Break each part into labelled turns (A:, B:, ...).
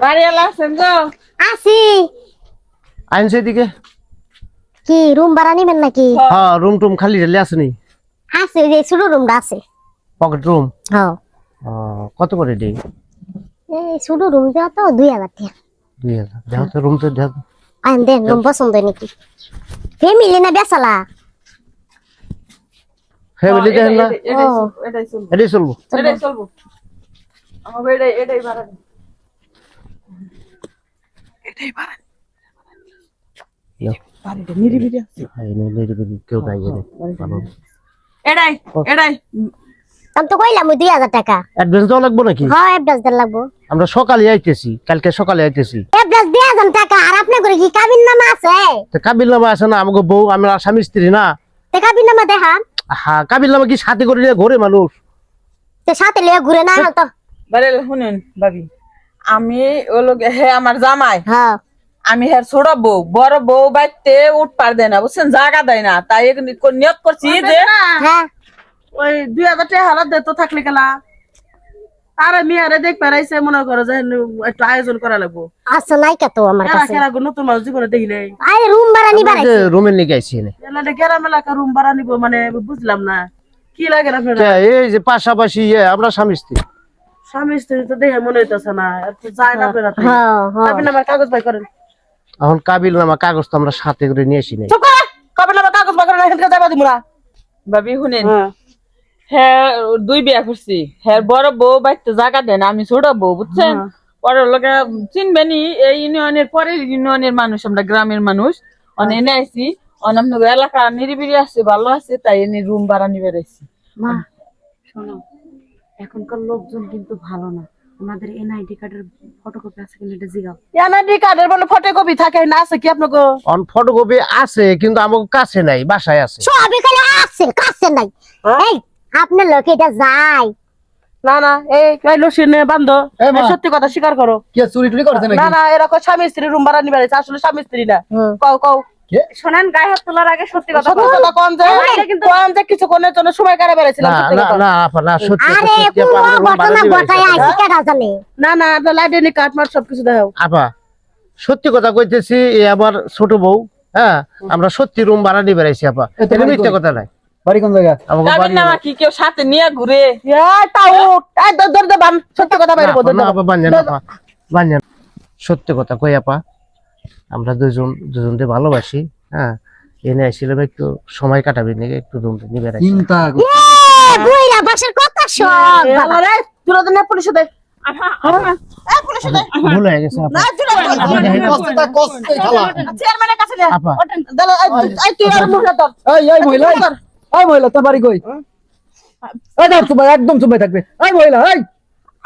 A: বাড়িওয়ালা আছেন গো?
B: আসি।
C: আইন সেদিকে
B: কি রুম ভাড়া নিবেন নাকি?
C: হ্যাঁ রুম টুম খালি রেলে আসেনি
B: আছে যে ছোট রুমটা আছে।
C: পকেট রুম
B: হ্যাঁ
C: কত করে দেই?
B: এই ছোট রুম দেওয়া তো 2000 টাকা।
C: 2000 দেখো তো রুম তো দেখো
B: আইন দেন রুম পছন্দ হয় নাকি? ফ্যামিলি না বেসালা?
C: ফ্যামিলি দেখেন না
A: এটাই চলবো।
C: এটাই চলবো
A: এটাই চলবো। আমার এটাই ভাড়া দিন। এটাই ভাড়া।
C: ইয়া,
A: বাড়িটা নিরিবিলি আছে।
C: এই নে, নিরিবিলি, কেউ নাই এনে ভালো।
A: এটাই
B: আমি তো কইলাম 2000 টাকা।
C: অ্যাডভান্স দেওয়া লাগবে নাকি?
B: হ্যাঁ অ্যাড্রেস দেন লাগবো।
C: আমরা সকালে আইতেছি, কালকে সকালে আইতেছি।
B: অ্যাড্রেস 2000 টাকা। আর আপনি করে কি কাবিন নামা আছে?
C: তো কাবিল নামা আছে না, আমাকে বউ, আমরা স্বামী স্ত্রী না।
B: তে কাবিন নামা দেখান।
C: হ্যাঁ কাবিল নামা কি সাথে করে নিয়ে ঘোরে মানুষ?
B: তে সাথে লিয়ে ঘুরে না তো।
A: বাড়িওয়ালা শুনেন ভাবি, আমি ও লোক হে আমার জামাই,
B: হ্যাঁ
A: আমি হ্যাঁ ছোট বউ, বড় বউ বাইতে উঠ পার দেয় না, বুঝছেন, জায়গা দেয় না। তাই নিয়ত করছি যে
B: হ্যাঁ
D: ওই 2000 টাকা হারাত দে তো থাকলে গেলা। আরে মিয়ারে দেখ পারাইছে মনে করো যে একটু আয়োজন করা লাগবো।
B: আচ্ছা নাই কত আমার
D: এরা
B: কাছে।
D: খেলা নতুন মানুষ জীবনে দেখিলে
B: আরে রুম ভাড়া নিবার আইছি।
C: রুমের নিয়ে আইছি এনে।
D: এলাকা গ্রাম এলাকা রুম ভাড়া নিব মানে বুঝলাম না কি লাগে আপনারা।
C: তা এই যে পাশাপাশি আমরা স্বামী স্ত্রী।
D: স্বামী স্ত্রী তো দেখে মনে হইতেছে না, একটু যায় না আপনারা।
B: হ্যাঁ হ্যাঁ
D: আপনি আমার কাগজ বাই করেন।
C: এখন কাবিল নামা কাগজ তো আমরা সাথে করে নিয়ে আসি নাই।
D: চুপ করে কবে না কাগজ বাই করেন, এখানকার যাবা দিমুরা।
A: ভাবি শুনেন, হ্যাঁ দুই বিয়া করছি, হ্যাঁ বড় বউ বাইতে জায়গা দেয় না, আমি ছোট বউ, বুঝছেন। পরে লোকে চিনবেনি, এই ইউনিয়নের পরের ইউনিয়নের মানুষ, আমরা গ্রামের মানুষ। অনেক এনে আইছি, অনাম এলাকা নিরিবিলি আছে, ভালো আছে, তাই এনে রুম ভাড়া নিবে আইছি।
E: মা শোনো, এখনকার লোকজন কিন্তু ভালো না। আমাদের এনআইডি কার্ডের ফটোকপি আছে কিনা এটা জিগাও।
D: এনআইডি কার্ডের বলে ফটোকপি থাকে না, আছে কি আপনাকে?
C: অন ফটোকপি আছে কিন্তু আমার কাছে নাই, বাসায় আছে।
B: সবই খালি আছে কাছে নাই। এই আপনার লোক এটা যায়।
D: না না এই লসি নে বান্ধ, সত্যি কথা স্বীকার করো।
C: কি চুরি টুরি করতে
D: না না এরকম স্বামী স্ত্রী রুম ভাড়া নিবে আইছে, আসলে স্বামী স্ত্রী না। কও কও
E: শোনেন, গায়ে হাত তোলার আগে সত্যি কথা
D: সত্যি
E: বলো।
D: কথা কোন যে কিছুক্ষণের জন্য সময় কারে বেড়াইছিলাম,
C: না
D: সত্যি
C: না
D: কথা।
C: না আপা, না সত্যি
B: আরে
C: সত্যি
B: কোন
C: আপা, আমরা room ভাড়া
B: ঘটনা
C: নিয়ে
B: ঘটায়
C: আইছি।
B: আইছি কেডা জানে?
D: না না আপনার লাইডেনি কার্ড মার সবকিছু দাও।
C: আপা সত্যি কথা কইতেছি, এ আমার ছোট বউ। হ্যাঁ আমরা সত্যি রুম ভাড়া নিয়ে বেড়াইছি আপা, এটা মিথ্যা কথা নাই।
F: বাড়ি কোন জায়গা?
C: আমাকে
A: যাবেন
C: বাড়ি
A: না কি কেউ সাথে নিয়ে ঘুরে?
D: এই তাও এই দর দর বান, সত্যি কথা বাইরে বল।
C: না আপা, বাঞ্জান আপা, বাঞ্জান। সত্যি কথা কই আপা, আমরা দুজনকে ভালোবাসি। হ্যাঁ এনে আসছিলাম একটু সময় কাটাবি নাকি, একটু রুম নিয়ে বেড়াইছি।
F: চিন্তা
B: এ বুইরা বাসার কথা সব বাবা।
D: আরে তুই তো না পুলিশে দে। এই পুলিশে দে।
C: ভুল হয়ে গেছে আপা।
D: না জুড়ে
F: কষ্টটা কষ্টই খালা।
D: চেয়ারম্যানের কাছে দে।
C: আপা
D: দল এই তুই আর মুখ ধর।
F: এই মহিলা, এই মহিলা তোর বাড়ি কই? এই ধর চুপ, একদম চুপ থাকবে। এই মহিলা, এই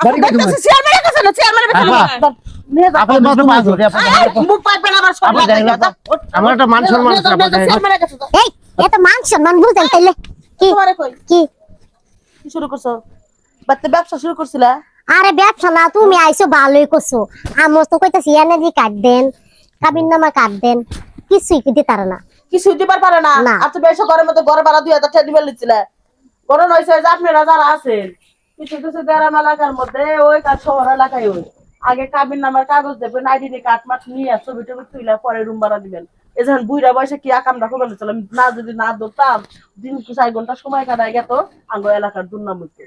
F: বাড়ি কই তোমার?
D: চেয়ারম্যানের কাছে না, চেয়ারম্যানের কাছে
C: আপা,
D: নিয়ে যা।
C: আপা মাত্র মাছ ধরে আপা।
D: মুখ পাইবেন আবার সব
C: আপা দেখেন আপা, আমার একটা মান সম্মান আছে আপা, দেখেন।
D: চেয়ারম্যানের কাছে যা।
B: এই এত মান সম্মান বুঝেন তাইলে কি
D: তোমারে কই
B: কি?
D: কি শুরু করছো? বাচ্চা ব্যবসা শুরু করছিলা?
B: আরে ব্যবসা না, তুমি আইছো ভালোই করছো। আমার তো কইতাছি এনার্জি কার্ড দেন, কাবিন নামা কার্ড দেন, কিছুই কি দিতার না।
D: কিছু দিবার পারে না।
B: না।
D: আর তো বেশ ঘরের মধ্যে ঘর ভাড়া 2000 টাকা দিবার লিছিলে। বড় নইছে যে আপনারা যারা আছেন কিছু কিছু গ্রাম এলাকার মধ্যে ওই কাজ শহর এলাকায় ওই আগে কাবিন নামার কাগজ দেবেন, আইডি কার্ড মাঠ নিয়ে ছবি টবি তুইলা পরে রুম ভাড়া দিবেন। এই যখন বুইরা বয়সে কি আকামটা করে লিছিলাম না, যদি না ধরতাম দিন 4 ঘন্টা সময় কাটায় গেত আঙ্গ এলাকার দুর্নাম হইতো।